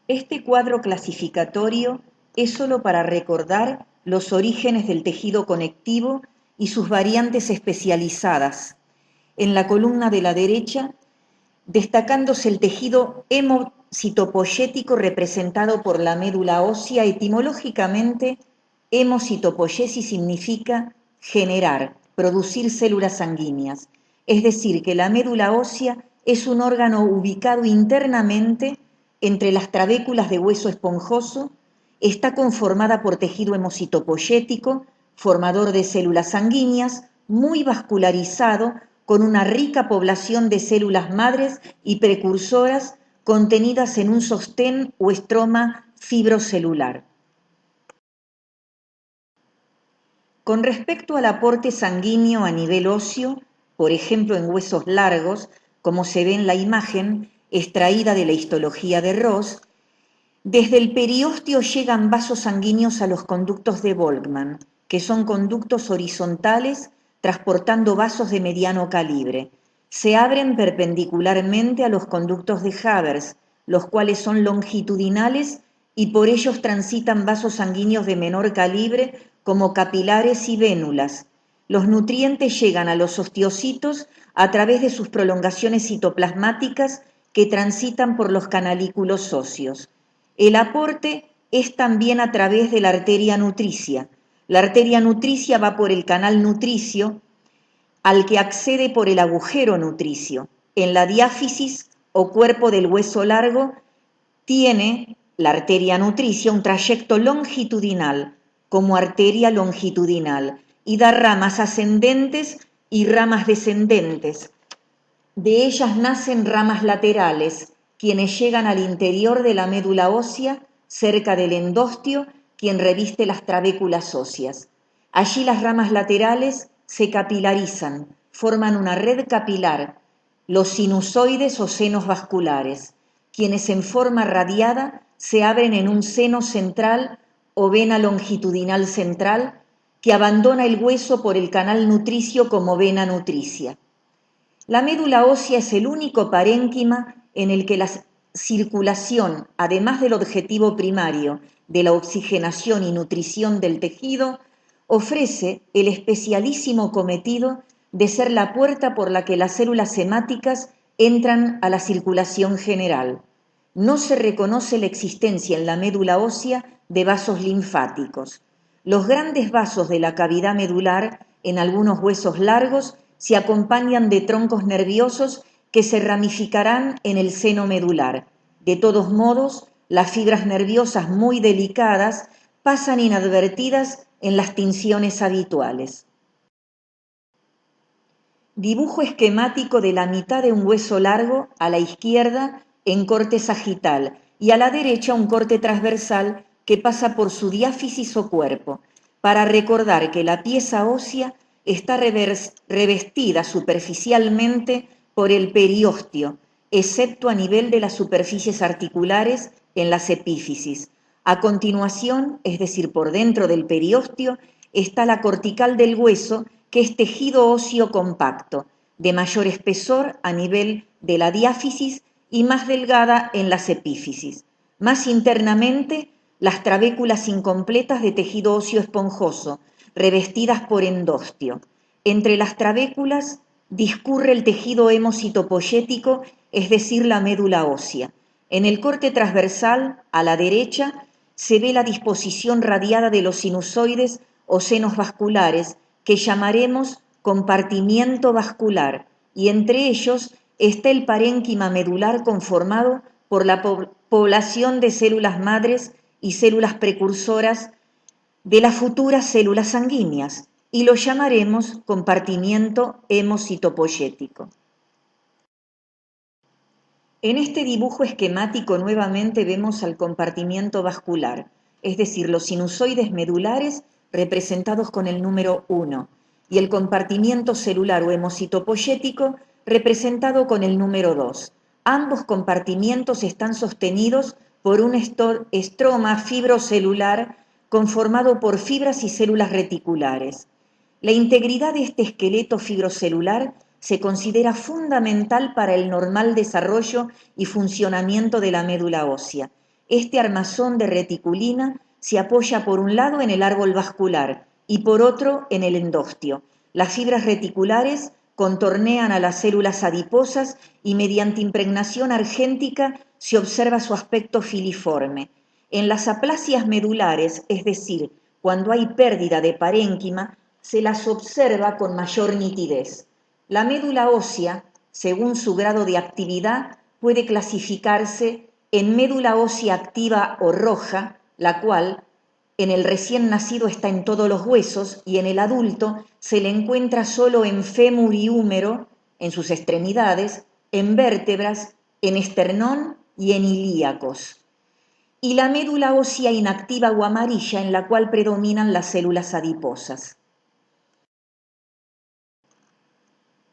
Este cuadro clasificatorio es solo para recordar los orígenes del tejido conectivo y sus variantes especializadas. En la columna de la derecha, destacándose el tejido hemocitopoyético representado por la médula ósea. Etimológicamente, hemocitopoyesis significa generar, producir células sanguíneas. Es decir, que la médula ósea es un órgano ubicado internamente entre las trabéculas de hueso esponjoso, está conformada por tejido hemocitopoyético, formador de células sanguíneas, muy vascularizado, con una rica población de células madres y precursoras contenidas en un sostén o estroma fibrocelular. Con respecto al aporte sanguíneo a nivel óseo, por ejemplo en huesos largos, como se ve en la imagen extraída de la histología de Ross, desde el periósteo llegan vasos sanguíneos a los conductos de Volkmann, que son conductos horizontales transportando vasos de mediano calibre. Se abren perpendicularmente a los conductos de Havers, los cuales son longitudinales y por ellos transitan vasos sanguíneos de menor calibre como capilares y vénulas. Los nutrientes llegan a los osteocitos a través de sus prolongaciones citoplasmáticas que transitan por los canalículos óseos. El aporte es también a través de la arteria nutricia. La arteria nutricia va por el canal nutricio al que accede por el agujero nutricio. En la diáfisis o cuerpo del hueso largo tiene la arteria nutricia un trayecto longitudinal como arteria longitudinal y da ramas ascendentes y ramas descendentes. De ellas nacen ramas laterales, quienes llegan al interior de la médula ósea, cerca del endostio, quien reviste las trabéculas óseas. Allí las ramas laterales se capilarizan, forman una red capilar, los sinusoides o senos vasculares, quienes en forma radiada se abren en un seno central o vena longitudinal central que abandona el hueso por el canal nutricio como vena nutricia. La médula ósea es el único parénquima en el que la circulación, además del objetivo primario de la oxigenación y nutrición del tejido, ofrece el especialísimo cometido de ser la puerta por la que las células hemáticas entran a la circulación general. No se reconoce la existencia en la médula ósea de vasos linfáticos. Los grandes vasos de la cavidad medular, en algunos huesos largos, se acompañan de troncos nerviosos que se ramificarán en el seno medular. De todos modos, las fibras nerviosas muy delicadas pasan inadvertidas en las tinciones habituales. Dibujo esquemático de la mitad de un hueso largo a la izquierda en corte sagital y a la derecha un corte transversal que pasa por su diáfisis o cuerpo, para recordar que la pieza ósea está revestida superficialmente por el periósteo, excepto a nivel de las superficies articulares en las epífisis. A continuación, es decir, por dentro del periósteo, está la cortical del hueso, que es tejido óseo compacto, de mayor espesor a nivel de la diáfisis y más delgada en las epífisis. Más internamente, las trabéculas incompletas de tejido óseo esponjoso, revestidas por endostio. Entre las trabéculas discurre el tejido hemocitopoyético, es decir, la médula ósea. En el corte transversal, a la derecha, se ve la disposición radiada de los sinusoides o senos vasculares, que llamaremos compartimiento vascular, y entre ellos está el parénquima medular conformado por la población de células madres y células precursoras de las futuras células sanguíneas, y lo llamaremos compartimiento hemocitopoyético. En este dibujo esquemático nuevamente vemos al compartimiento vascular, es decir, los sinusoides medulares representados con el número 1 y el compartimiento celular o hemocitopoyético representado con el número 2. Ambos compartimientos están sostenidos por un estroma fibrocelular conformado por fibras y células reticulares. La integridad de este esqueleto fibrocelular se considera fundamental para el normal desarrollo y funcionamiento de la médula ósea. Este armazón de reticulina se apoya por un lado en el árbol vascular y por otro en el endostio. Las fibras reticulares contornean a las células adiposas y mediante impregnación argéntica se observa su aspecto filiforme. En las aplasias medulares, es decir, cuando hay pérdida de parénquima, se las observa con mayor nitidez. La médula ósea, según su grado de actividad, puede clasificarse en médula ósea activa o roja, la cual en el recién nacido está en todos los huesos y en el adulto se le encuentra solo en fémur y húmero, en sus extremidades, en vértebras, en esternón y en ilíacos. Y la médula ósea inactiva o amarilla, en la cual predominan las células adiposas.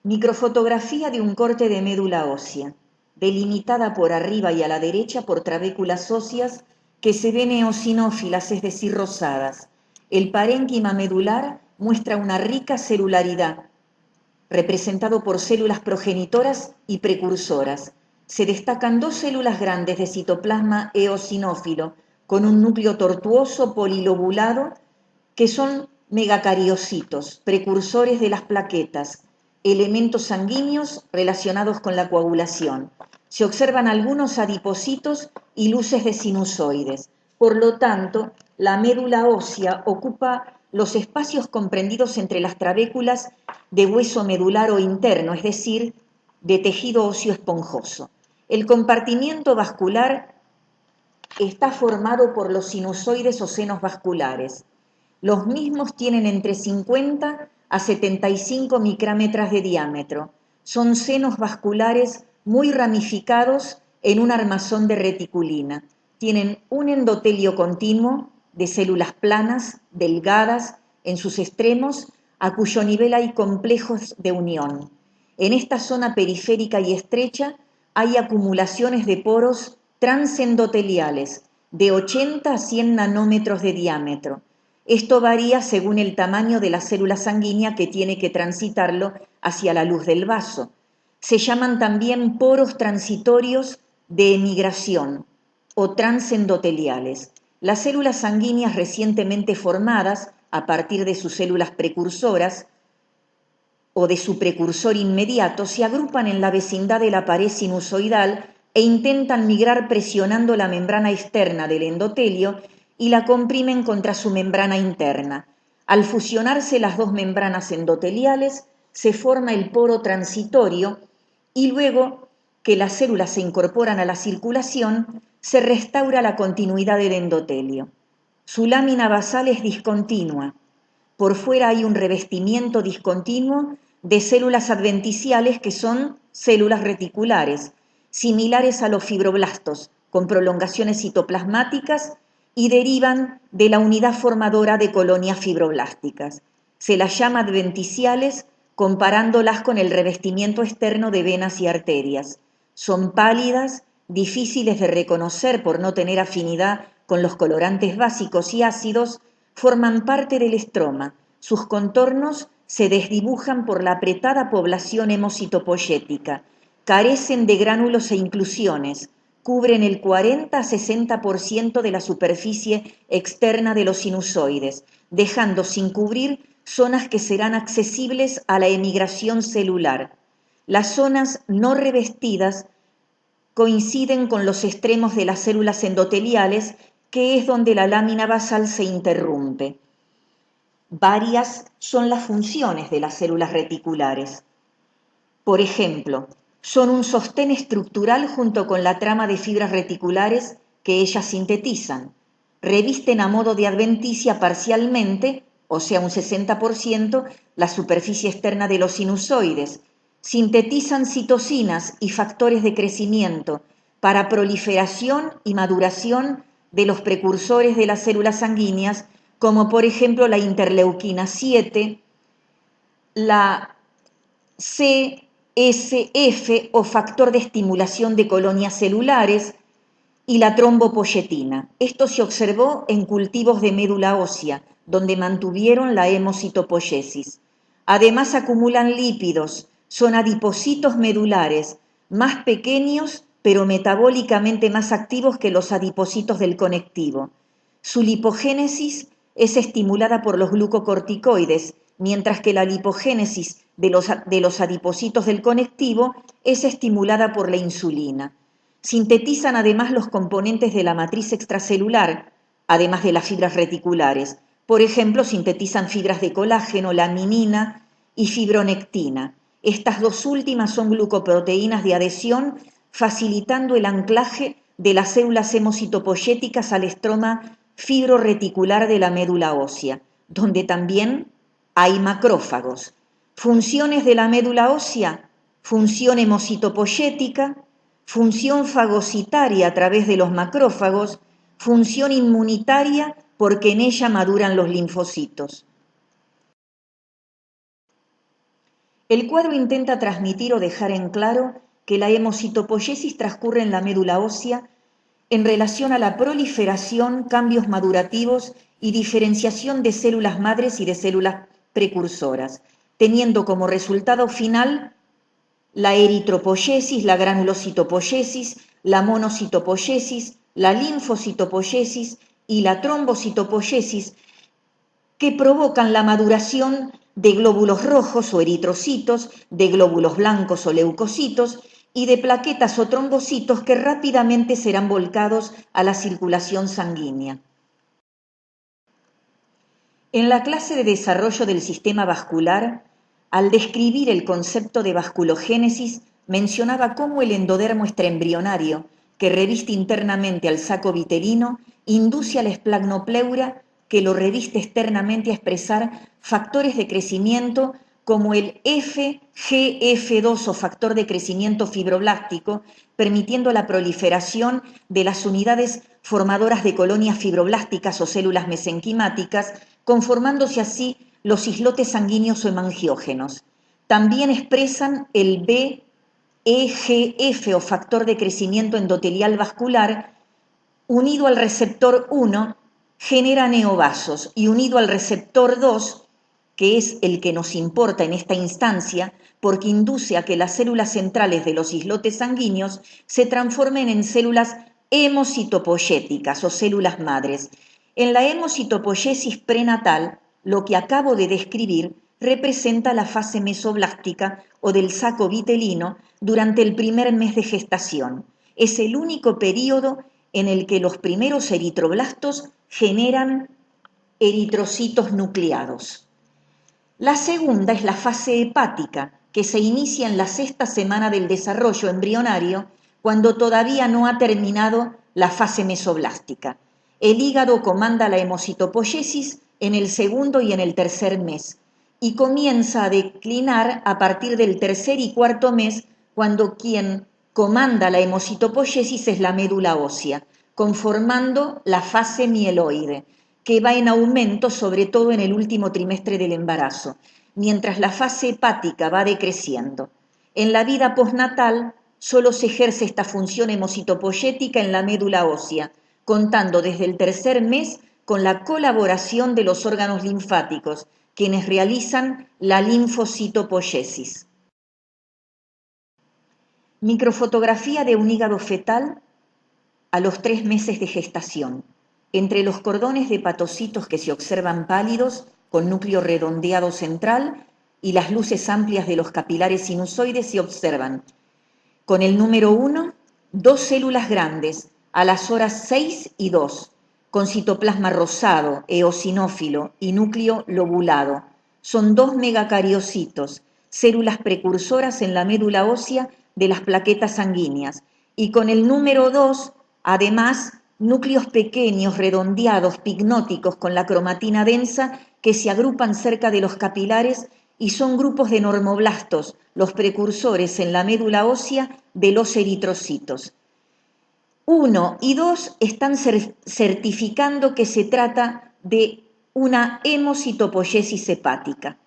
Microfotografía de un corte de médula ósea, delimitada por arriba y a la derecha por trabéculas óseas que se ven eosinófilas, es decir, rosadas. El parénquima medular muestra una rica celularidad, representado por células progenitoras y precursoras. Se destacan dos células grandes de citoplasma eosinófilo, con un núcleo tortuoso polilobulado, que son megacariocitos, precursores de las plaquetas, elementos sanguíneos relacionados con la coagulación. Se observan algunos adipocitos y luces de sinusoides. Por lo tanto, la médula ósea ocupa los espacios comprendidos entre las trabéculas de hueso medular o interno, es decir, de tejido óseo esponjoso. El compartimiento vascular está formado por los sinusoides o senos vasculares. Los mismos tienen entre 50 a 75 micrómetros de diámetro. Son senos vasculares muy ramificados en un armazón de reticulina. Tienen un endotelio continuo de células planas, delgadas, en sus extremos, a cuyo nivel hay complejos de unión. En esta zona periférica y estrecha hay acumulaciones de poros transendoteliales de 80 a 100 nanómetros de diámetro. Esto varía según el tamaño de la célula sanguínea que tiene que transitarlo hacia la luz del vaso. Se llaman también poros transitorios de emigración o transendoteliales. Las células sanguíneas recientemente formadas a partir de sus células precursoras o de su precursor inmediato se agrupan en la vecindad de la pared sinusoidal e intentan migrar presionando la membrana externa del endotelio y la comprimen contra su membrana interna. Al fusionarse las dos membranas endoteliales, se forma el poro transitorio y luego que las células se incorporan a la circulación, se restaura la continuidad del endotelio. Su lámina basal es discontinua. Por fuera hay un revestimiento discontinuo de células adventiciales que son células reticulares, similares a los fibroblastos, con prolongaciones citoplasmáticas y derivan de la unidad formadora de colonias fibroblásticas. Se las llama adventiciales comparándolas con el revestimiento externo de venas y arterias. Son pálidas, difíciles de reconocer por no tener afinidad con los colorantes básicos y ácidos, forman parte del estroma. Sus contornos se desdibujan por la apretada población hemocitopoyética. Carecen de gránulos e inclusiones. Cubren el 40 a 60% de la superficie externa de los sinusoides, dejando sin cubrir zonas que serán accesibles a la emigración celular. Las zonas no revestidas coinciden con los extremos de las células endoteliales, que es donde la lámina basal se interrumpe. Varias son las funciones de las células reticulares. Por ejemplo, son un sostén estructural junto con la trama de fibras reticulares que ellas sintetizan. Revisten a modo de adventicia parcialmente, o sea un 60%, la superficie externa de los sinusoides. Sintetizan citocinas y factores de crecimiento para proliferación y maduración de los precursores de las células sanguíneas, como por ejemplo la interleuquina 7, la CSF o factor de estimulación de colonias celulares y la trombopoyetina. Esto se observó en cultivos de médula ósea, donde mantuvieron la hemocitopoyesis. Además acumulan lípidos, son adipocitos medulares, más pequeños pero metabólicamente más activos que los adipocitos del conectivo. Su lipogénesis es estimulada por los glucocorticoides, mientras que la lipogénesis de los adipocitos del conectivo es estimulada por la insulina. Sintetizan además los componentes de la matriz extracelular, además de las fibras reticulares. Por ejemplo, sintetizan fibras de colágeno, laminina y fibronectina. Estas dos últimas son glucoproteínas de adhesión, facilitando el anclaje de las células hemocitopoyéticas al estroma fibroreticular de la médula ósea, donde también hay macrófagos. Funciones de la médula ósea: función hemocitopoyética, función fagocitaria a través de los macrófagos, función inmunitaria porque en ella maduran los linfocitos. El cuadro intenta transmitir o dejar en claro que la hemocitopoiesis transcurre en la médula ósea en relación a la proliferación, cambios madurativos y diferenciación de células madres y de células precursoras, teniendo como resultado final la eritropoiesis, la granulocitopoiesis, la monocitopoiesis, la linfocitopoiesis y la trombocitopoiesis, que provocan la maduración de glóbulos rojos o eritrocitos, de glóbulos blancos o leucocitos y de plaquetas o trombocitos que rápidamente serán volcados a la circulación sanguínea. En la clase de desarrollo del sistema vascular, al describir el concepto de vasculogénesis, mencionaba cómo el endodermo extraembrionario, que reviste internamente al saco vitelino, induce a la esplagmopleura, que lo reviste externamente, a expresar factores de crecimiento como el FGF2 o factor de crecimiento fibroblástico, permitiendo la proliferación de las unidades formadoras de colonias fibroblásticas o células mesenquimáticas, conformándose así los islotes sanguíneos o hemangiógenos. También expresan el BEGF o factor de crecimiento endotelial vascular, unido al receptor 1, genera neovasos, y unido al receptor 2, que es el que nos importa en esta instancia, porque induce a que las células centrales de los islotes sanguíneos se transformen en células hemocitopoyéticas o células madres. En la hemocitopoiesis prenatal, lo que acabo de describir representa la fase mesoblástica o del saco vitelino durante el primer mes de gestación. Es el único periodo en el que los primeros eritroblastos generan eritrocitos nucleados. La segunda es la fase hepática, que se inicia en la 6ª semana del desarrollo embrionario, cuando todavía no ha terminado la fase mesoblástica. El hígado comanda la hemocitopoiesis en el 2º y en el 3er mes, y comienza a declinar a partir del 3er y 4º mes, cuando quien comanda la hemocitopoiesis es la médula ósea, conformando la fase mieloide, que va en aumento sobre todo en el último trimestre del embarazo, mientras la fase hepática va decreciendo. En la vida postnatal solo se ejerce esta función hemocitopoyética en la médula ósea, contando desde el 3er mes con la colaboración de los órganos linfáticos, quienes realizan la linfocitopoiesis. Microfotografía de un hígado fetal a los 3 meses de gestación. Entre los cordones de hepatocitos que se observan pálidos, con núcleo redondeado central, y las luces amplias de los capilares sinusoides se observan, con el número 1, 2 células grandes, a las horas 6 y 2, con citoplasma rosado, eosinófilo y núcleo lobulado. Son 2 megacariocitos, células precursoras en la médula ósea de las plaquetas sanguíneas, y con el número 2, además, núcleos pequeños, redondeados, pignóticos, con la cromatina densa, que se agrupan cerca de los capilares y son grupos de normoblastos, los precursores en la médula ósea de los eritrocitos. 1 y 2 están certificando que se trata de una hemocitopoiesis hepática.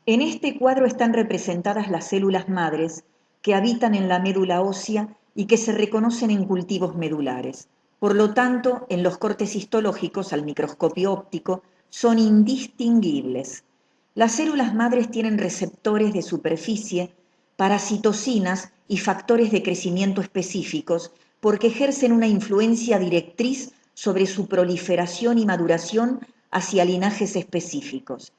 En este cuadro están representadas las células madres que habitan en la médula ósea y que se reconocen en cultivos medulares. Por lo tanto, en los cortes histológicos al microscopio óptico son indistinguibles. Las células madres tienen receptores de superficie parasitocinas y factores de crecimiento específicos, porque ejercen una influencia directriz sobre su proliferación y maduración hacia linajes específicos.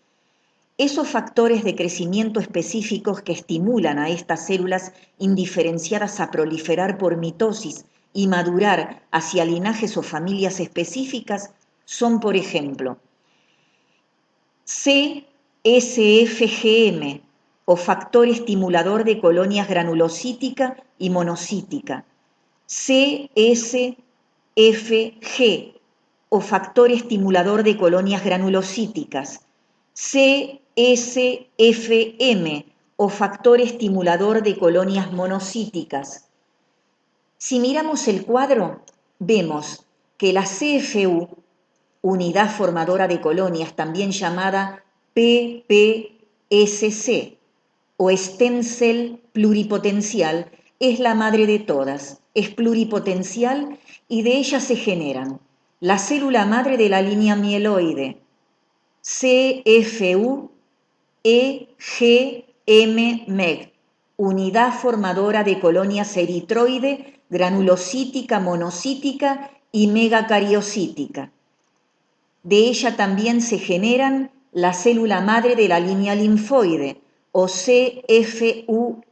Esos factores de crecimiento específicos que estimulan a estas células indiferenciadas a proliferar por mitosis y madurar hacia linajes o familias específicas son, por ejemplo, CSFGM o factor estimulador de colonias granulocítica y monocítica, CSFG o factor estimulador de colonias granulocíticas, CSFM o factor estimulador de colonias monocíticas. Si miramos el cuadro, vemos que la CFU, unidad formadora de colonias, también llamada PPSC o stem cell pluripotencial, es la madre de todas, es pluripotencial y de ella se generan la célula madre de la línea mieloide, CFU EGM-MEG, unidad formadora de colonias eritroide, granulocítica, monocítica y megacariocítica. De ella también se generan la célula madre de la línea linfoide, o CFUL,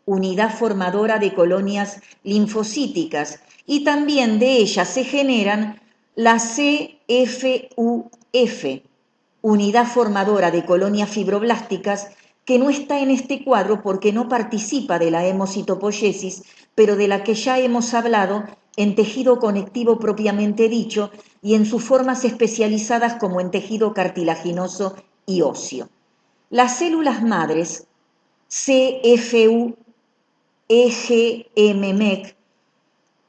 unidad formadora de colonias linfocíticas, y también de ella se generan la CFUF, unidad formadora de colonias fibroblásticas, que no está en este cuadro porque no participa de la hemocitopoiesis, pero de la que ya hemos hablado en tejido conectivo propiamente dicho y en sus formas especializadas como en tejido cartilaginoso y óseo. Las células madres CFU, EGM-MEG,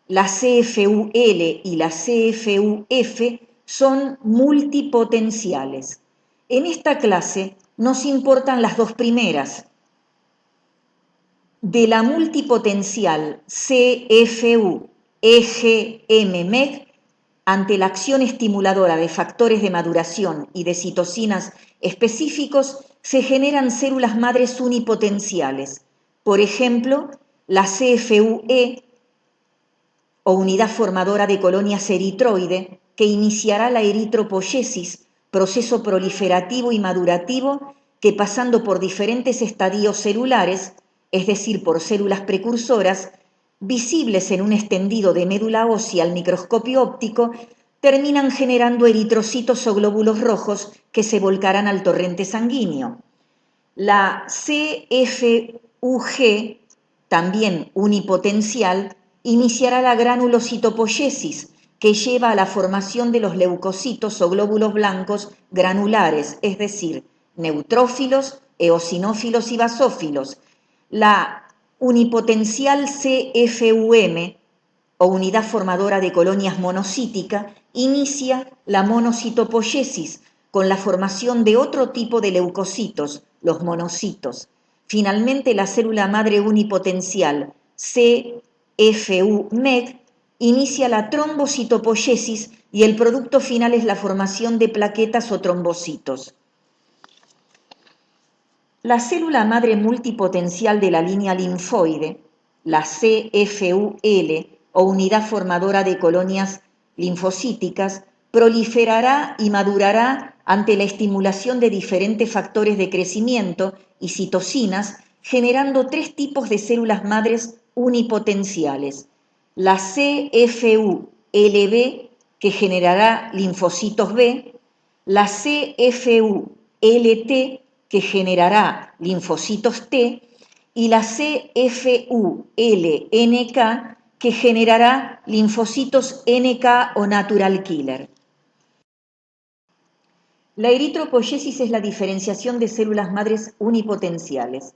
la CFUL y la CFUF son multipotenciales. En esta clase nos importan las dos primeras. De la multipotencial CFU, EGM-MEG, ante la acción estimuladora de factores de maduración y de citocinas específicos, se generan células madres unipotenciales. Por ejemplo, la CFUE, o unidad formadora de colonias eritroide, que iniciará la eritropoiesis, proceso proliferativo y madurativo que, pasando por diferentes estadios celulares, es decir, por células precursoras, visibles en un extendido de médula ósea al microscopio óptico, terminan generando eritrocitos o glóbulos rojos que se volcarán al torrente sanguíneo. La CFUG, también unipotencial, iniciará la granulocitopoiesis, que lleva a la formación de los leucocitos o glóbulos blancos granulares, es decir, neutrófilos, eosinófilos y basófilos. La unipotencial CFUM, o unidad formadora de colonias monocítica, inicia la monocitopoiesis con la formación de otro tipo de leucocitos, los monocitos. Finalmente, la célula madre unipotencial CFU-MEG inicia la trombocitopoiesis y el producto final es la formación de plaquetas o trombocitos. La célula madre multipotencial de la línea linfoide, la CFUL, o unidad formadora de colonias linfocíticas, proliferará y madurará ante la estimulación de diferentes factores de crecimiento y citocinas, generando tres tipos de células madres unipotenciales. La CFULB, que generará linfocitos B, la CFULT, que generará linfocitos T, y la CFULNK, que generará linfocitos NK o natural killer. La eritropoiesis es la diferenciación de células madres unipotenciales.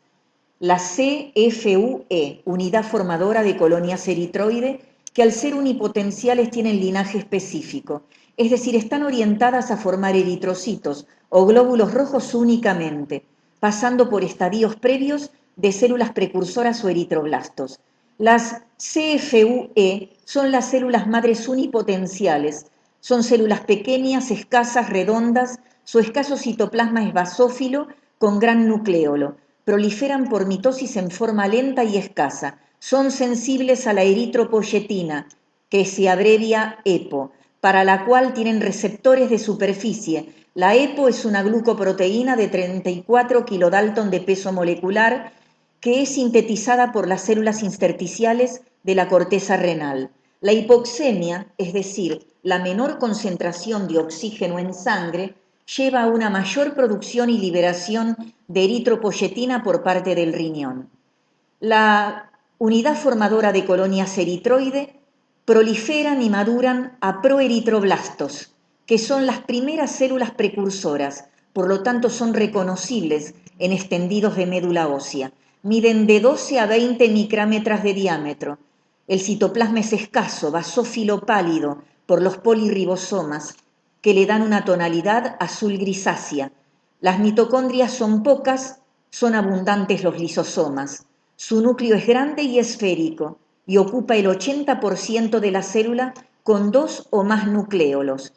La CFUE, unidad formadora de colonias eritroide, que al ser unipotenciales tienen linaje específico, es decir, están orientadas a formar eritrocitos o glóbulos rojos únicamente, pasando por estadios previos de células precursoras o eritroblastos. Las CFUE son las células madres unipotenciales, son células pequeñas, escasas, redondas, su escaso citoplasma es basófilo con gran nucleolo, proliferan por mitosis en forma lenta y escasa. Son sensibles a la eritropoyetina, que se abrevia EPO, para la cual tienen receptores de superficie. La EPO es una glucoproteína de 34 kilodalton de peso molecular que es sintetizada por las células intersticiales de la corteza renal. La hipoxemia, es decir, la menor concentración de oxígeno en sangre, lleva a una mayor producción y liberación de eritropoyetina por parte del riñón. La unidad formadora de colonias eritroide proliferan y maduran a proeritroblastos, que son las primeras células precursoras, por lo tanto son reconocibles en extendidos de médula ósea. Miden de 12 a 20 micrómetros de diámetro. El citoplasma es escaso, basófilo pálido, por los polirribosomas, que le dan una tonalidad azul grisácea. Las mitocondrias son pocas, son abundantes los lisosomas. Su núcleo es grande y esférico y ocupa el 80% de la célula con 2 o más nucléolos,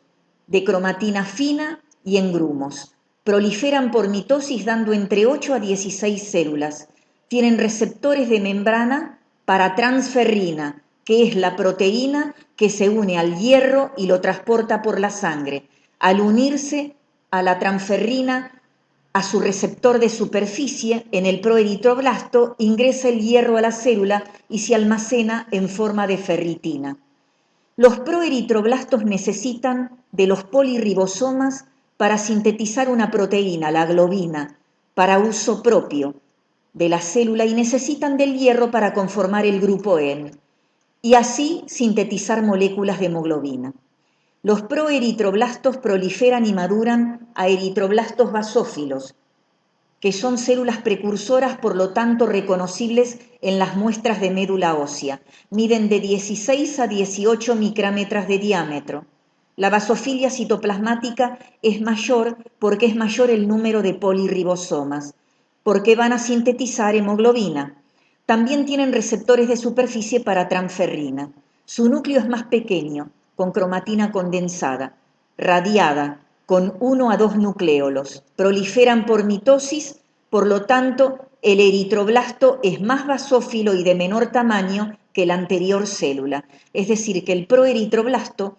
de cromatina fina y en grumos. Proliferan por mitosis dando entre 8 a 16 células. Tienen receptores de membrana para transferrina, que es la proteína que se une al hierro y lo transporta por la sangre. Al unirse a la transferrina, a su receptor de superficie, en el proeritroblasto, ingresa el hierro a la célula y se almacena en forma de ferritina. Los proeritroblastos necesitan de los polirribosomas para sintetizar una proteína, la globina, para uso propio de la célula y necesitan del hierro para conformar el grupo N y así sintetizar moléculas de hemoglobina. Los proeritroblastos proliferan y maduran a eritroblastos basófilos, que son células precursoras, por lo tanto reconocibles en las muestras de médula ósea. Miden de 16 a 18 micrómetros de diámetro. La basofilia citoplasmática es mayor porque es mayor el número de polirribosomas, porque van a sintetizar hemoglobina. También tienen receptores de superficie para transferrina. Su núcleo es más pequeño, con cromatina condensada, radiada, con 1 a 2 nucléolos. Proliferan por mitosis, por lo tanto, el eritroblasto es más basófilo y de menor tamaño que la anterior célula. Es decir, que el proeritroblasto,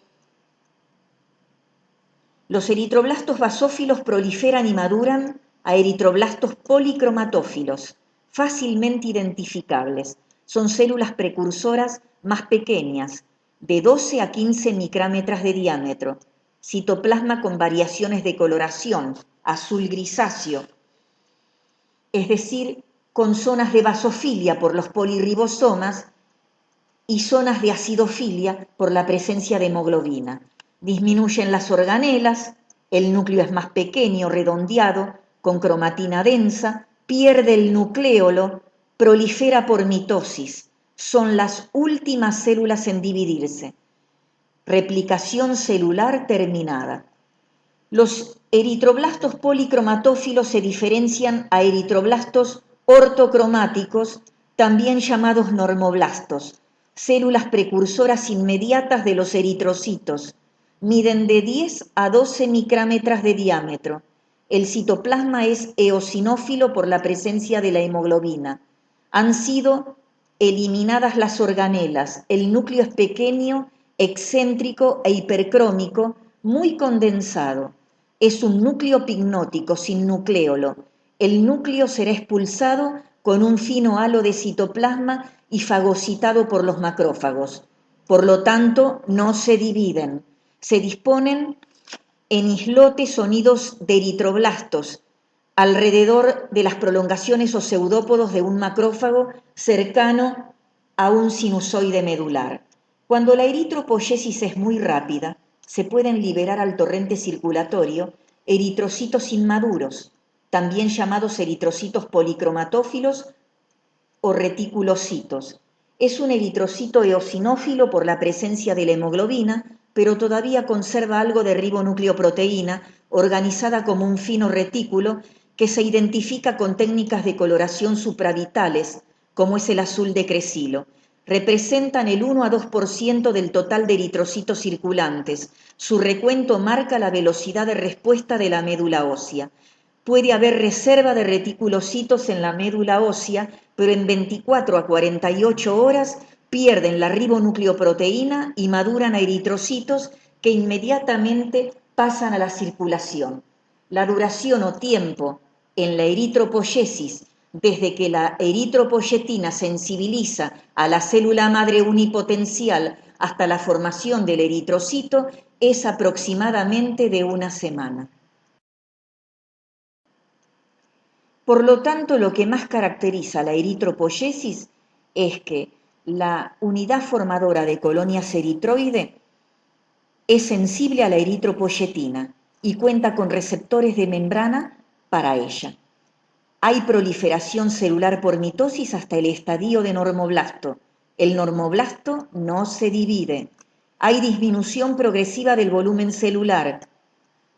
los eritroblastos basófilos proliferan y maduran a eritroblastos policromatófilos, fácilmente identificables. Son células precursoras más pequeñas, de 12 a 15 micrómetros de diámetro, citoplasma con variaciones de coloración, azul grisáceo, es decir, con zonas de basofilia por los polirribosomas y zonas de acidofilia por la presencia de hemoglobina. Disminuyen las organelas, el núcleo es más pequeño, redondeado, con cromatina densa, pierde el nucléolo, prolifera por mitosis. Son las últimas células en dividirse. Replicación celular terminada. Los eritroblastos policromatófilos se diferencian a eritroblastos ortocromáticos, también llamados normoblastos, células precursoras inmediatas de los eritrocitos. Miden de 10 a 12 micrómetros de diámetro. El citoplasma es eosinófilo por la presencia de la hemoglobina. Han sido eliminadas las organelas. El núcleo es pequeño, excéntrico e hipercrómico, muy condensado. Es un núcleo pignótico, sin nucléolo. El núcleo será expulsado con un fino halo de citoplasma y fagocitado por los macrófagos. Por lo tanto, no se dividen. Se disponen en islotes o nidos de eritroblastos alrededor de las prolongaciones o pseudópodos de un macrófago cercano a un sinusoide medular. Cuando la eritropoyesis es muy rápida, se pueden liberar al torrente circulatorio eritrocitos inmaduros, también llamados eritrocitos policromatófilos o reticulocitos. Es un eritrocito eosinófilo por la presencia de la hemoglobina, pero todavía conserva algo de ribonucleoproteína organizada como un fino retículo que se identifica con técnicas de coloración supravitales, como es el azul de Crecilo. Representan el 1 a 2% del total de eritrocitos circulantes. Su recuento marca la velocidad de respuesta de la médula ósea. Puede haber reserva de reticulocitos en la médula ósea, pero en 24 a 48 horas pierden la ribonucleoproteína y maduran a eritrocitos que inmediatamente pasan a la circulación. La duración o tiempo en la eritropoyesis desde que la eritropoyetina sensibiliza a la célula madre unipotencial hasta la formación del eritrocito es aproximadamente de una semana. Por lo tanto, lo que más caracteriza la eritropoyesis es que la unidad formadora de colonias eritroide es sensible a la eritropoyetina y cuenta con receptores de membrana para ella. Hay proliferación celular por mitosis hasta el estadio de normoblasto. El normoblasto no se divide. Hay disminución progresiva del volumen celular.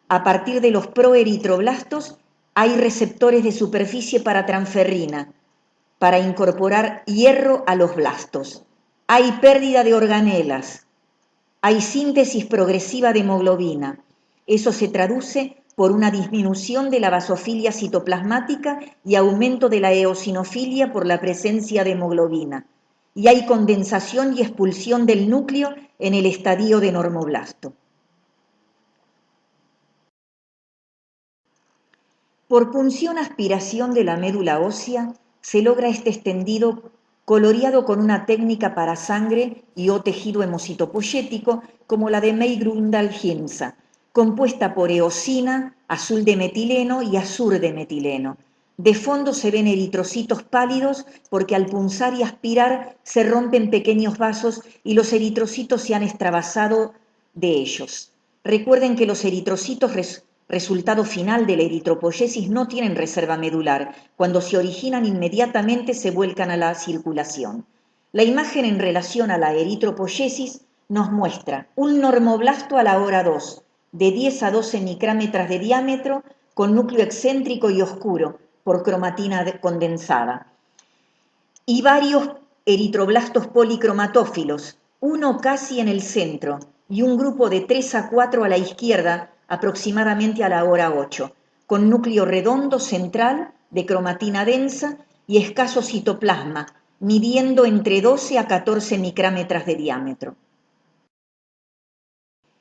A partir de los proeritroblastos hay receptores de superficie para transferrina, para incorporar hierro a los blastos. Hay pérdida de organelas. Hay síntesis progresiva de hemoglobina. Eso se traduce por una disminución de la basofilia citoplasmática y aumento de la eosinofilia por la presencia de hemoglobina. Y hay condensación y expulsión del núcleo en el estadio de normoblasto. Por punción aspiración de la médula ósea se logra este extendido coloreado con una técnica para sangre y o tejido hemocitopoyético como la de May-Grundal-Ginza, compuesta por eosina, azul de metileno y azur de metileno. De fondo se ven eritrocitos pálidos porque al punzar y aspirar se rompen pequeños vasos y los eritrocitos se han extravasado de ellos. Recuerden que los eritrocitos resultado final de la eritropoyesis no tienen reserva medular. Cuando se originan inmediatamente se vuelcan a la circulación. La imagen en relación a la eritropoyesis nos muestra un normoblasto a la hora 2, de 10 a 12 micrómetros de diámetro, con núcleo excéntrico y oscuro, por cromatina condensada. Y varios eritroblastos policromatófilos, uno casi en el centro, y un grupo de 3 a 4 a la izquierda, aproximadamente a la hora 8, con núcleo redondo central de cromatina densa y escaso citoplasma, midiendo entre 12 a 14 micrómetros de diámetro.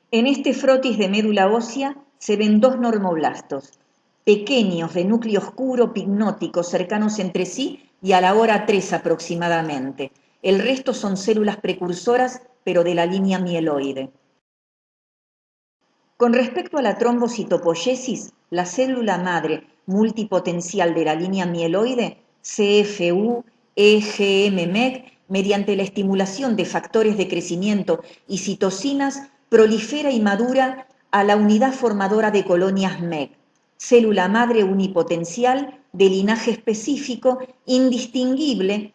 En este frotis de médula ósea se ven dos normoblastos, pequeños de núcleo oscuro picnótico cercanos entre sí y a la hora 3 aproximadamente. El resto son células precursoras, pero de la línea mieloide. Con respecto a la trombocitopoyesis, la célula madre multipotencial de la línea mieloide, CFU, EGM-MEG, mediante la estimulación de factores de crecimiento y citocinas, prolifera y madura a la unidad formadora de colonias MEG, célula madre unipotencial de linaje específico, indistinguible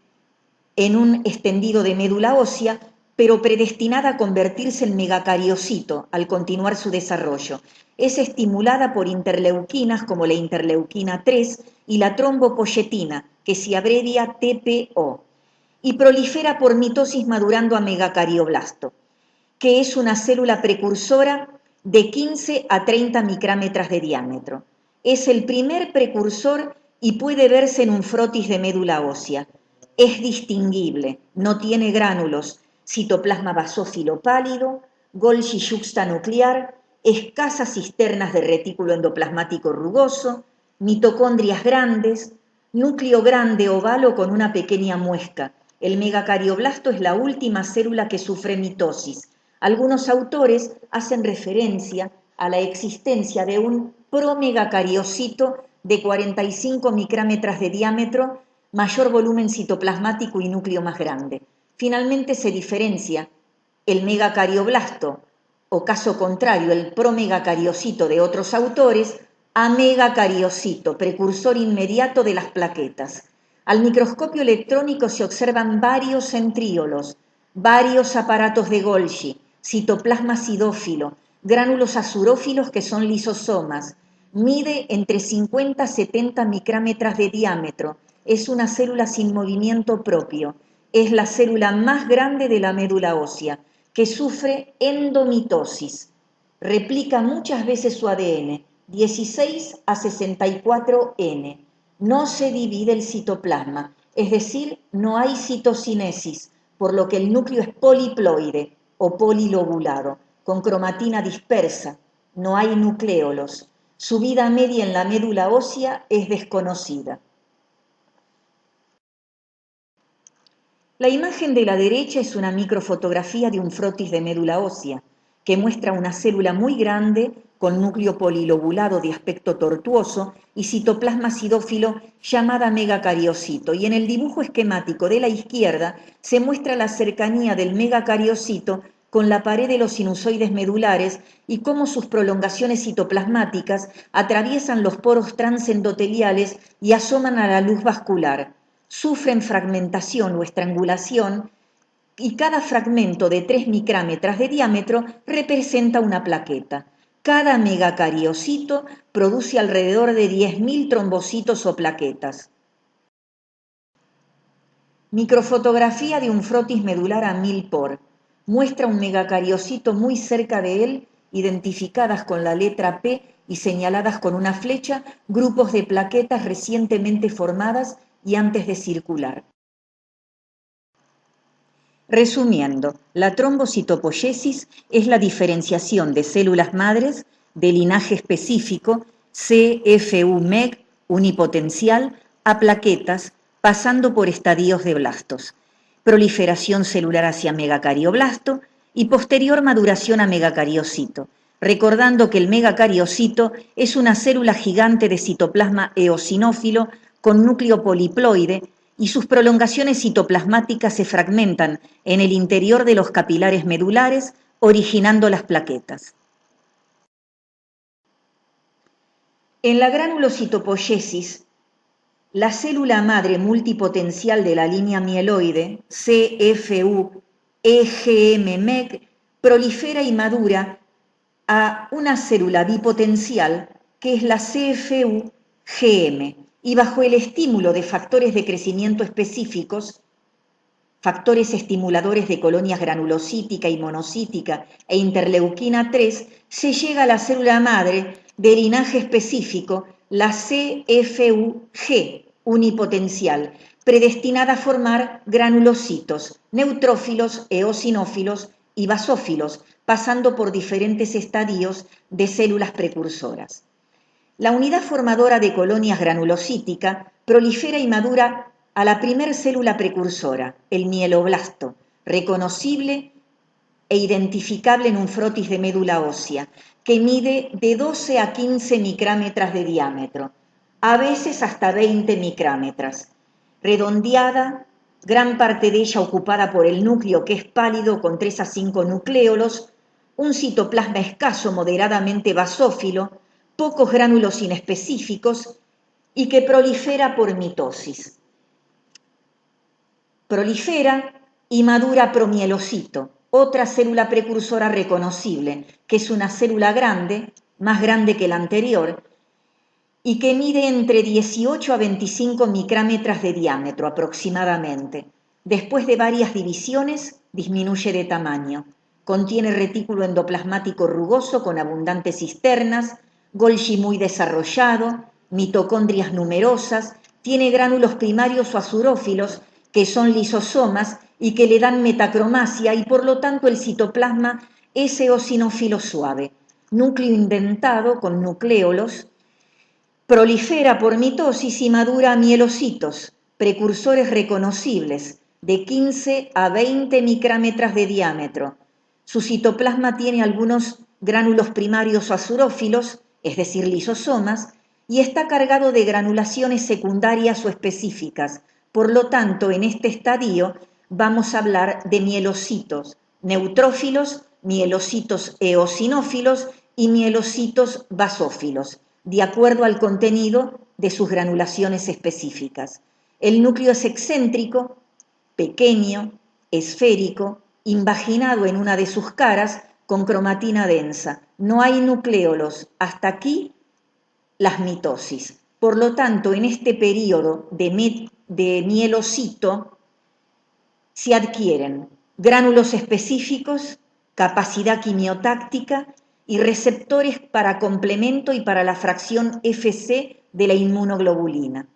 en un extendido de médula ósea, pero predestinada a convertirse en megacariocito al continuar su desarrollo. Es estimulada por interleuquinas como la interleuquina 3 y la trombopoyetina, que se abrevia TPO, y prolifera por mitosis madurando a megacarioblasto, que es una célula precursora de 15 a 30 micrómetros de diámetro. Es el primer precursor y puede verse en un frotis de médula ósea. Es distinguible, no tiene gránulos, citoplasma basófilo pálido, Golgi yuxta nuclear, escasas cisternas de retículo endoplasmático rugoso, mitocondrias grandes, núcleo grande ovalo con una pequeña muesca. El megacardioblasto es la última célula que sufre mitosis. Algunos autores hacen referencia a la existencia de un promegacariocito de 45 micrómetros de diámetro, mayor volumen citoplasmático y núcleo más grande. Finalmente se diferencia el megacardioblasto, o caso contrario, el promegacariocito de otros autores, a megacariocito, precursor inmediato de las plaquetas. Al microscopio electrónico se observan varios centríolos, varios aparatos de Golgi, citoplasma acidófilo, gránulos azurófilos que son lisosomas. Mide entre 50 a 70 micrómetros de diámetro. Es una célula sin movimiento propio. Es la célula más grande de la médula ósea, que sufre endomitosis. Replica muchas veces su ADN, 16 a 64N. No se divide el citoplasma, es decir, no hay citocinesis, por lo que el núcleo es poliploide o polilobulado, con cromatina dispersa. No hay nucléolos. Su vida media en la médula ósea es desconocida. La imagen de la derecha es una microfotografía de un frotis de médula ósea, que muestra una célula muy grande con núcleo polilobulado de aspecto tortuoso y citoplasma acidófilo llamada megacariocito. Y en el dibujo esquemático de la izquierda se muestra la cercanía del megacariocito con la pared de los sinusoides medulares y cómo sus prolongaciones citoplasmáticas atraviesan los poros transendoteliales y asoman a la luz vascular. Sufren fragmentación o estrangulación y cada fragmento de 3 micrámetros de diámetro representa una plaqueta. Cada megacariocito produce alrededor de 10.000 trombocitos o plaquetas. Microfotografía de un frotis medular a 1000 por. Muestra un megacariocito muy cerca de él, identificadas con la letra P y señaladas con una flecha, grupos de plaquetas recientemente formadas y antes de circular. Resumiendo, la trombocitopoiesis es la diferenciación de células madres de linaje específico CFU-MEG unipotencial a plaquetas pasando por estadios de blastos, proliferación celular hacia megacarioplasto y posterior maduración a megacariocito, recordando que el megacariocito es una célula gigante de citoplasma eosinófilo con núcleo poliploide y sus prolongaciones citoplasmáticas se fragmentan en el interior de los capilares medulares, originando las plaquetas. En la granulocitopoiesis, la célula madre multipotencial de la línea mieloide, CFU-EGM-MEG, prolifera y madura a una célula bipotencial que es la CFU-GM, y bajo el estímulo de factores de crecimiento específicos, factores estimuladores de colonias granulocítica y monocítica e interleuquina 3, se llega a la célula madre de linaje específico, la CFU-G unipotencial, predestinada a formar granulocitos, neutrófilos, eosinófilos y basófilos, pasando por diferentes estadios de células precursoras. La unidad formadora de colonias granulocítica prolifera y madura a la primer célula precursora, el mieloblasto, reconocible e identificable en un frotis de médula ósea, que mide de 12 a 15 micrámetros de diámetro, a veces hasta 20 micrámetros, redondeada, gran parte de ella ocupada por el núcleo que es pálido con 3 a 5 nucléolos, un citoplasma escaso moderadamente basófilo, pocos gránulos inespecíficos y que prolifera por mitosis. Prolifera y madura promielocito, otra célula precursora reconocible, que es una célula grande, más grande que la anterior, y que mide entre 18 a 25 micrámetros de diámetro aproximadamente. Después de varias divisiones, disminuye de tamaño. Contiene retículo endoplasmático rugoso con abundantes cisternas, Golgi muy desarrollado, mitocondrias numerosas, tiene gránulos primarios o azurófilos, que son lisosomas y que le dan metacromasia y por lo tanto el citoplasma es eosinófilo suave. Núcleo indentado con nucléolos, prolifera por mitosis y madura a mielocitos, precursores reconocibles, de 15 a 20 micrámetros de diámetro. Su citoplasma tiene algunos gránulos primarios o azurófilos, es decir, lisosomas, y está cargado de granulaciones secundarias o específicas. Por lo tanto, en este estadio vamos a hablar de mielocitos neutrófilos, mielocitos eosinófilos y mielocitos basófilos, de acuerdo al contenido de sus granulaciones específicas. El núcleo es excéntrico, pequeño, esférico, invaginado en una de sus caras con cromatina densa. No hay nucléolos. Hasta aquí las mitosis. Por lo tanto, en este periodo de mielocito se adquieren gránulos específicos, capacidad quimiotáctica y receptores para complemento y para la fracción Fc de la inmunoglobulina.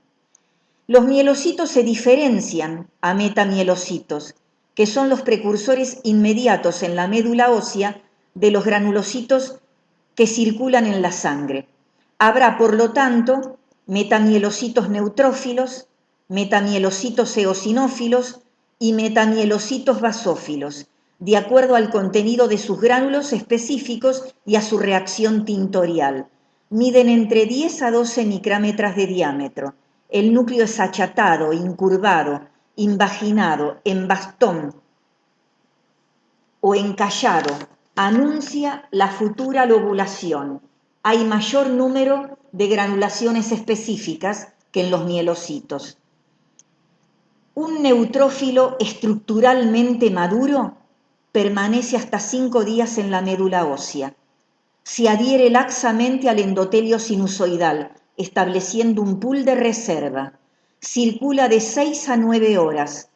Los mielocitos se diferencian a metamielocitos, que son los precursores inmediatos en la médula ósea de los granulocitos que circulan en la sangre. Habrá, por lo tanto, metamielocitos neutrófilos, metamielocitos eosinófilos y metamielocitos basófilos, de acuerdo al contenido de sus gránulos específicos y a su reacción tintorial. Miden entre 10 a 12 micrómetros de diámetro. El núcleo es achatado, incurvado, invaginado, en bastón o encallado. Anuncia la futura lobulación. Hay mayor número de granulaciones específicas que en los mielocitos. Un neutrófilo estructuralmente maduro permanece hasta 5 días en la médula ósea. Se adhiere laxamente al endotelio sinusoidal, estableciendo un pool de reserva. Circula de 6 a 9 horas.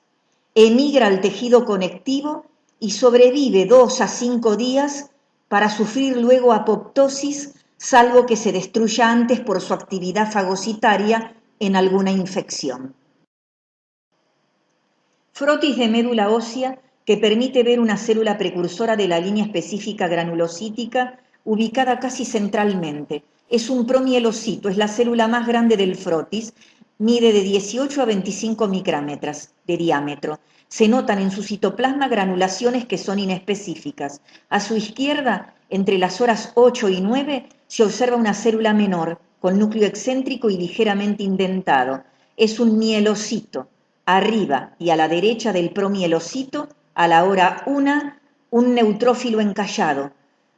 Emigra al tejido conectivo y sobrevive 2 a 5 días para sufrir luego apoptosis, salvo que se destruya antes por su actividad fagocitaria en alguna infección. Frotis de médula ósea que permite ver una célula precursora de la línea específica granulocítica ubicada casi centralmente. Es un promielocito, es la célula más grande del frotis, mide de 18 a 25 micrómetros de diámetro. Se notan en su citoplasma granulaciones que son inespecíficas. A su izquierda, entre las horas 8 y 9, se observa una célula menor, con núcleo excéntrico y ligeramente indentado. Es un mielocito. Arriba y a la derecha del promielocito, a la hora 1, un neutrófilo encallado,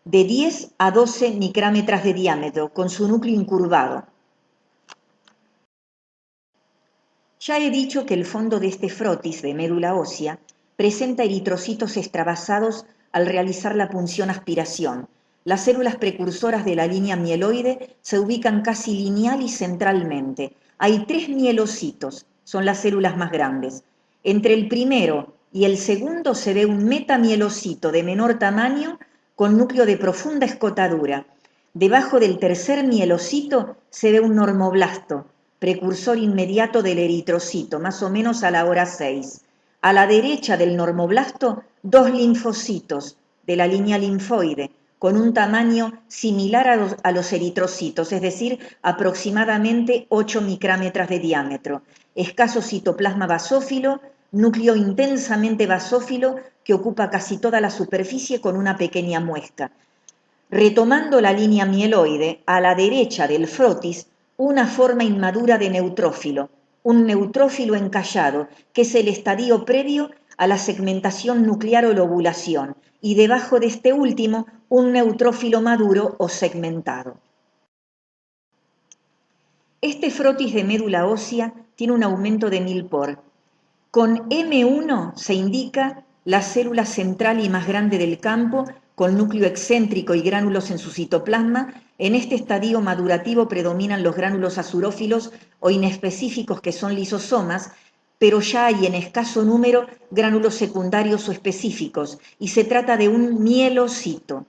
de 10 a 12 micrómetros de diámetro, con su núcleo incurvado. Ya he dicho que el fondo de este frotis de médula ósea presenta eritrocitos extravasados al realizar la punción aspiración. Las células precursoras de la línea mieloide se ubican casi lineal y centralmente. Hay 3 mielocitos, son las células más grandes. Entre el primero y el segundo se ve un metamielocito de menor tamaño con núcleo de profunda escotadura. Debajo del tercer mielocito se ve un normoblasto, precursor inmediato del eritrocito, más o menos a la hora 6. A la derecha del normoblasto, 2 linfocitos de la línea linfoide, con un tamaño similar a los eritrocitos, es decir, aproximadamente 8 micrómetros de diámetro. Escaso citoplasma basófilo, núcleo intensamente basófilo que ocupa casi toda la superficie con una pequeña muesca. Retomando la línea mieloide, a la derecha del frotis, una forma inmadura de neutrófilo, un neutrófilo encallado, que es el estadio previo a la segmentación nuclear o lobulación, y debajo de este último, un neutrófilo maduro o segmentado. Este frotis de médula ósea tiene un aumento de Millipore. Con M1 se indica la célula central y más grande del campo, con núcleo excéntrico y gránulos en su citoplasma. En este estadio madurativo predominan los gránulos azurófilos o inespecíficos, que son lisosomas, pero ya hay en escaso número gránulos secundarios o específicos, y se trata de un mielocito.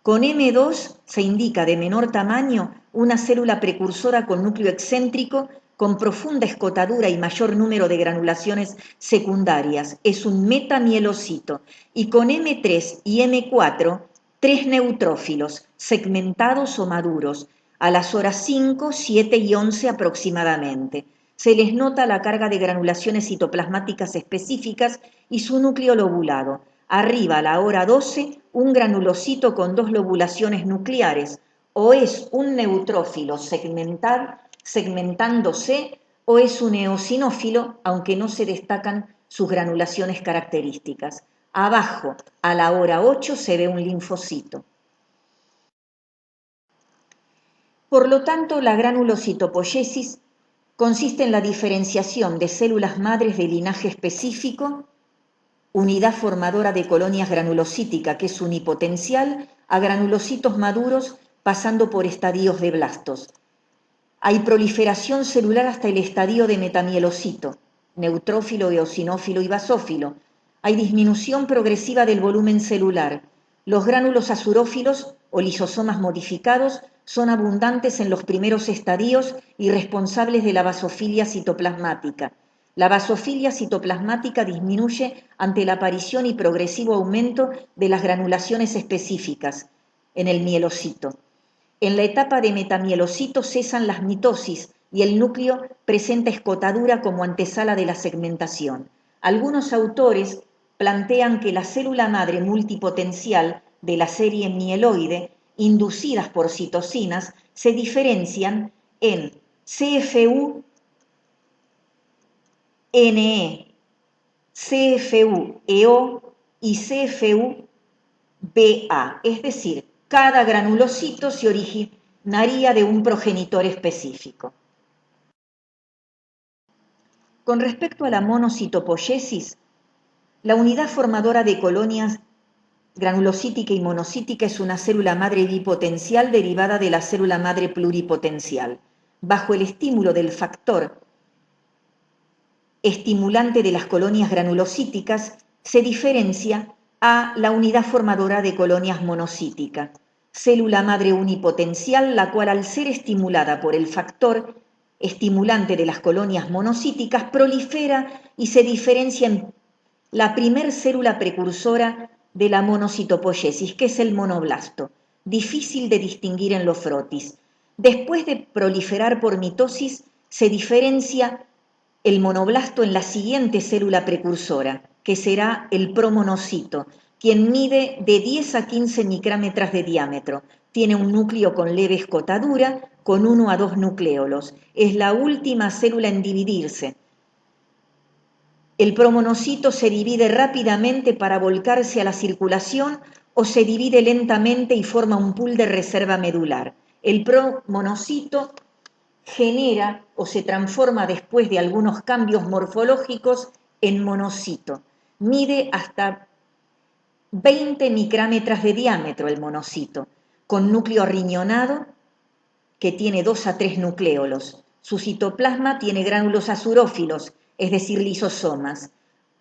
Con M2 se indica de menor tamaño una célula precursora con núcleo excéntrico, con profunda escotadura y mayor número de granulaciones secundarias. Es un metamielocito. Y con M3 y M4, 3 neutrófilos, segmentados o maduros, a las horas 5, 7 y 11 aproximadamente. Se les nota la carga de granulaciones citoplasmáticas específicas y su núcleo lobulado. Arriba, a la hora 12, un granulocito con 2 lobulaciones nucleares. O es un neutrófilo segmentándose, o es un eosinófilo, aunque no se destacan sus granulaciones características. Abajo, a la hora 8, se ve un linfocito. Por lo tanto, la granulocitopoiesis consiste en la diferenciación de células madres de linaje específico, unidad formadora de colonias granulocítica, que es unipotencial, a granulocitos maduros pasando por estadios de blastos. Hay proliferación celular hasta el estadio de metamielocito, neutrófilo, eosinófilo y basófilo. Hay disminución progresiva del volumen celular. Los gránulos azurófilos o lisosomas modificados son abundantes en los primeros estadios y responsables de la basofilia citoplasmática. La basofilia citoplasmática disminuye ante la aparición y progresivo aumento de las granulaciones específicas en el mielocito. En la etapa de metamielocito cesan las mitosis y el núcleo presenta escotadura como antesala de la segmentación. Algunos autores plantean que la célula madre multipotencial de la serie mieloide, inducidas por citocinas, se diferencian en CFU-NE, CFU-EO y CFU-BA, es decir, cada granulocito se originaría de un progenitor específico. Con respecto a la monocitopoiesis, la unidad formadora de colonias granulocítica y monocítica es una célula madre bipotencial derivada de la célula madre pluripotencial. Bajo el estímulo del factor estimulante de las colonias granulocíticas, se diferencia a la unidad formadora de colonias monocítica, célula madre unipotencial, la cual al ser estimulada por el factor estimulante de las colonias monocíticas prolifera y se diferencia en la primer célula precursora de la monocitopoiesis, que es el monoblasto, difícil de distinguir en los frotis. Después de proliferar por mitosis, se diferencia el monoblasto en la siguiente célula precursora, que será el promonocito, quien mide de 10 a 15 micrómetros de diámetro. Tiene un núcleo con leve escotadura, con 1 a 2 nucleolos. Es la última célula en dividirse. El promonocito se divide rápidamente para volcarse a la circulación o se divide lentamente y forma un pool de reserva medular. El promonocito genera o se transforma después de algunos cambios morfológicos en monocito. Mide hasta 20 micrómetros de diámetro el monocito, con núcleo riñonado que tiene 2 a 3 nucleolos. Su citoplasma tiene gránulos azurófilos, es decir, lisosomas.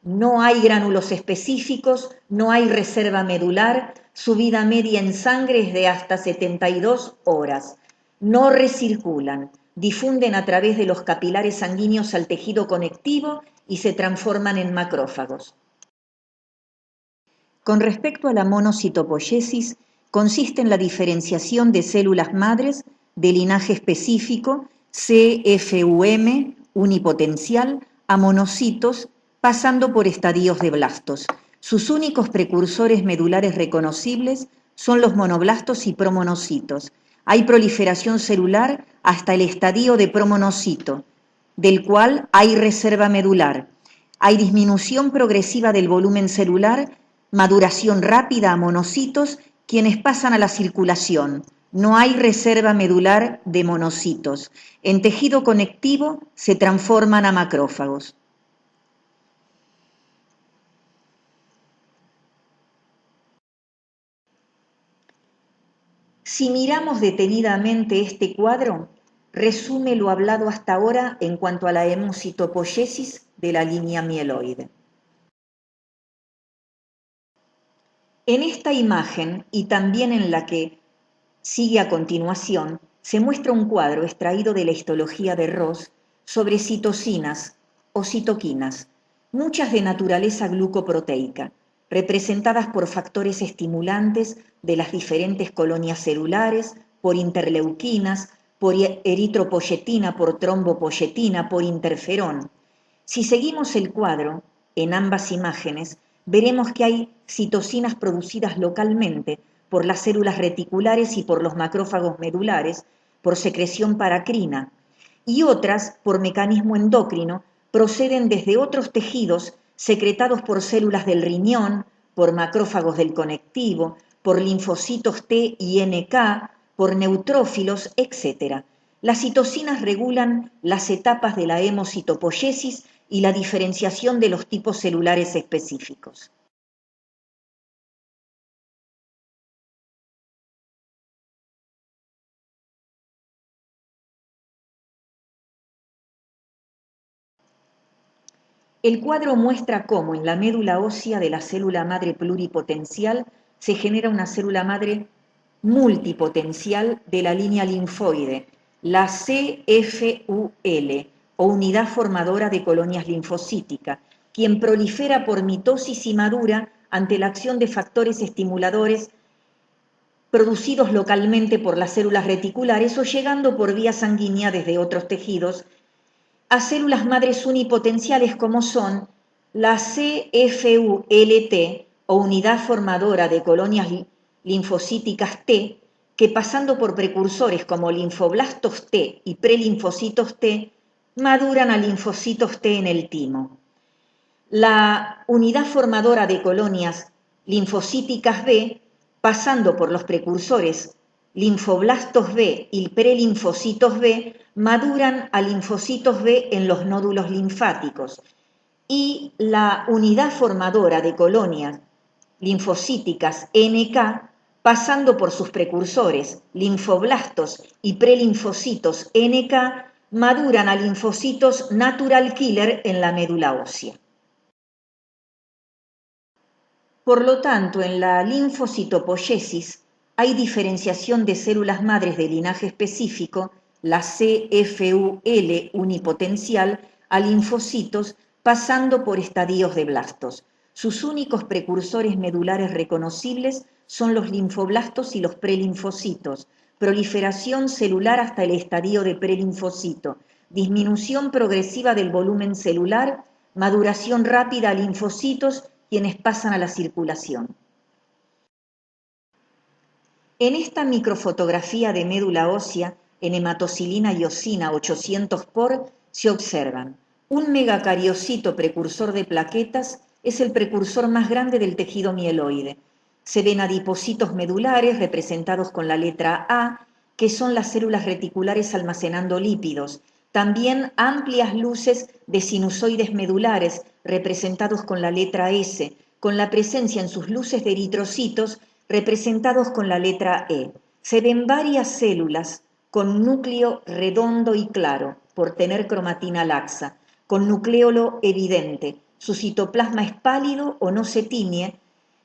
No hay gránulos específicos, no hay reserva medular, su vida media en sangre es de hasta 72 horas. No recirculan, difunden a través de los capilares sanguíneos al tejido conectivo y se transforman en macrófagos. Con respecto a la monocitopoiesis, consiste en la diferenciación de células madres de linaje específico, CFUM, unipotencial, a monocitos, pasando por estadios de blastos. Sus únicos precursores medulares reconocibles son los monoblastos y promonocitos. Hay proliferación celular hasta el estadio de promonocito, del cual hay reserva medular. Hay disminución progresiva del volumen celular, maduración rápida a monocitos, quienes pasan a la circulación. No hay reserva medular de monocitos. En tejido conectivo se transforman a macrófagos. Si miramos detenidamente este cuadro, resume lo hablado hasta ahora en cuanto a la hemocitopoiesis de la línea mieloide. En esta imagen, y también en la que sigue a continuación, se muestra un cuadro extraído de la histología de Ross sobre citocinas o citoquinas, muchas de naturaleza glucoproteica, representadas por factores estimulantes de las diferentes colonias celulares, por interleuquinas, por eritropoyetina, por trombopoyetina, por interferón. Si seguimos el cuadro, en ambas imágenes, veremos que hay citocinas producidas localmente por las células reticulares y por los macrófagos medulares, por secreción paracrina, y otras, por mecanismo endocrino, proceden desde otros tejidos secretados por células del riñón, por macrófagos del conectivo, por linfocitos T y NK, por neutrófilos, etc. Las citocinas regulan las etapas de la hemocitopoiesis y la diferenciación de los tipos celulares específicos. El cuadro muestra cómo en la médula ósea de la célula madre pluripotencial se genera una célula madre multipotencial de la línea linfoide, la CFUL, o unidad formadora de colonias linfocíticas, quien prolifera por mitosis y madura ante la acción de factores estimuladores producidos localmente por las células reticulares o llegando por vía sanguínea desde otros tejidos a células madres unipotenciales como son la CFULT o unidad formadora de colonias linfocíticas T, que pasando por precursores como linfoblastos T y prelinfocitos T, maduran a linfocitos T en el timo. La unidad formadora de colonias linfocíticas B, pasando por los precursores linfoblastos B y prelinfocitos B, maduran a linfocitos B en los nódulos linfáticos. Y la unidad formadora de colonias linfocíticas NK, pasando por sus precursores linfoblastos y prelinfocitos NK, maduran a linfocitos natural killer en la médula ósea. Por lo tanto, en la linfocitopoiesis hay diferenciación de células madres de linaje específico, la CFUL unipotencial, a linfocitos pasando por estadios de blastos. Sus únicos precursores medulares reconocibles son los linfoblastos y los prelinfocitos, proliferación celular hasta el estadio de prelinfocito, disminución progresiva del volumen celular, maduración rápida a linfocitos, quienes pasan a la circulación. En esta microfotografía de médula ósea, en hematocilina y osina 800 por, se observan un megacariocito precursor de plaquetas, es el precursor más grande del tejido mieloide. Se ven adipocitos medulares representados con la letra A, que son las células reticulares almacenando lípidos. También amplias luces de sinusoides medulares representados con la letra S, con la presencia en sus luces de eritrocitos representados con la letra E. Se ven varias células con núcleo redondo y claro, por tener cromatina laxa, con nucleolo evidente. Su citoplasma es pálido o no se tiñe,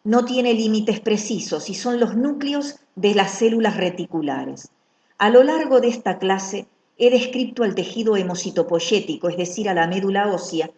no tiene límites precisos y son los núcleos de las células reticulares. A lo largo de esta clase he descrito al tejido hemocitopoyético, es decir, a la médula ósea,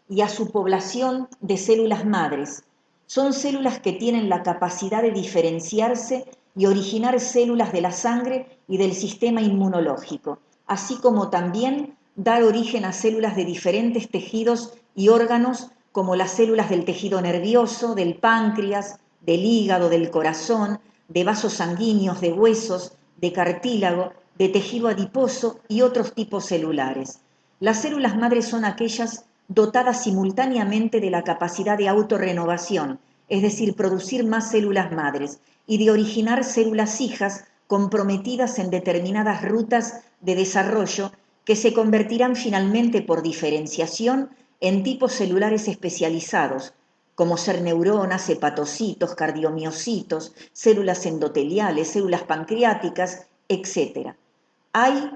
y a su población de células madres. Son células que tienen la capacidad de diferenciarse y originar células de la sangre y del sistema inmunológico, así como también dar origen a células de diferentes tejidos y órganos como las células del tejido nervioso, del páncreas, del hígado, del corazón, de vasos sanguíneos, de huesos, de cartílago, de tejido adiposo y otros tipos celulares. Las células madres son aquellas dotadas simultáneamente de la capacidad de autorrenovación, es decir, producir más células madres, y de originar células hijas comprometidas en determinadas rutas de desarrollo que se convertirán finalmente por diferenciación en tipos celulares especializados, como ser neuronas, hepatocitos, cardiomiocitos, células endoteliales, células pancreáticas, etc. Hay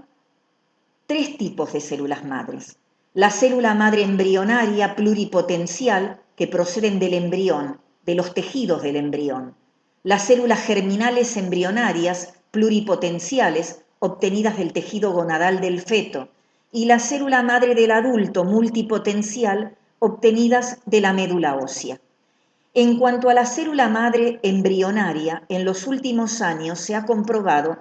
tres tipos de células madres. La célula madre embrionaria pluripotencial, que proceden del embrión, de los tejidos del embrión. Las células germinales embrionarias pluripotenciales, obtenidas del tejido gonadal del feto. Y la célula madre del adulto multipotencial, obtenidas de la médula ósea. En cuanto a la célula madre embrionaria, en los últimos años se ha comprobado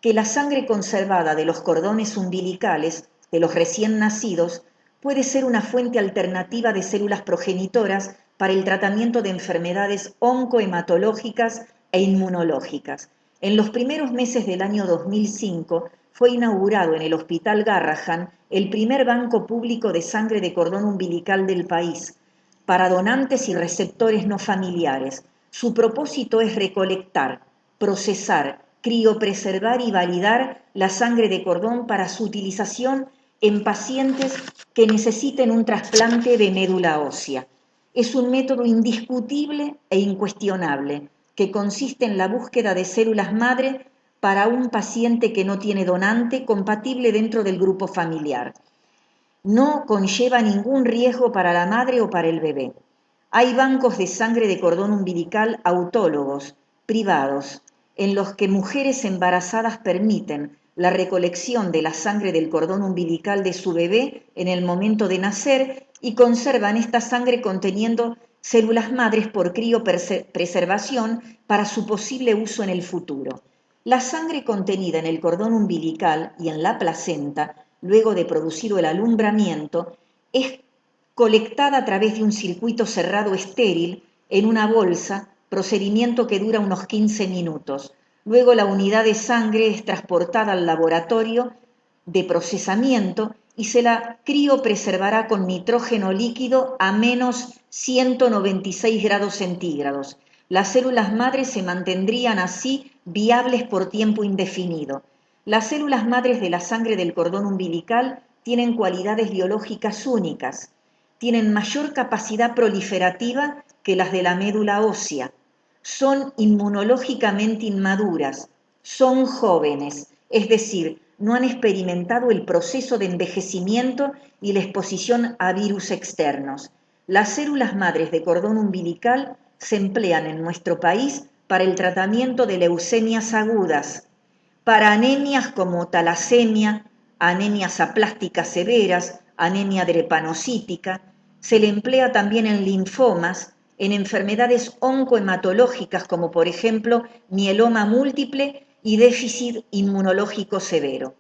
que la sangre conservada de los cordones umbilicales de los recién nacidos puede ser una fuente alternativa de células progenitoras para el tratamiento de enfermedades oncohematológicas e inmunológicas. En los primeros meses del año 2005 fue inaugurado en el Hospital Garrahan el primer banco público de sangre de cordón umbilical del país, para donantes y receptores no familiares. Su propósito es recolectar, procesar, criopreservar y validar la sangre de cordón para su utilización en pacientes que necesiten un trasplante de médula ósea. Es un método indiscutible e incuestionable que consiste en la búsqueda de células madre para un paciente que no tiene donante compatible dentro del grupo familiar. No conlleva ningún riesgo para la madre o para el bebé. Hay bancos de sangre de cordón umbilical autólogos, privados, en los que mujeres embarazadas permiten la recolección de la sangre del cordón umbilical de su bebé en el momento de nacer y conservan esta sangre conteniendo células madres por criopreservación para su posible uso en el futuro. La sangre contenida en el cordón umbilical y en la placenta, luego de producido el alumbramiento, es colectada a través de un circuito cerrado estéril en una bolsa, procedimiento que dura unos 15 minutos. Luego la unidad de sangre es transportada al laboratorio de procesamiento y se la criopreservará con nitrógeno líquido a menos 196 grados centígrados. Las células madres se mantendrían así viables por tiempo indefinido. Las células madres de la sangre del cordón umbilical tienen cualidades biológicas únicas. Tienen mayor capacidad proliferativa que las de la médula ósea. Son inmunológicamente inmaduras. Son jóvenes, es decir, no han experimentado el proceso de envejecimiento y la exposición a virus externos. Las células madres de cordón umbilical se emplean en nuestro país para el tratamiento de leucemias agudas, para anemias como talasemia, anemias aplásticas severas, anemia drepanocítica. Se le emplea también en linfomas, en enfermedades oncohematológicas como por ejemplo mieloma múltiple y déficit inmunológico severo.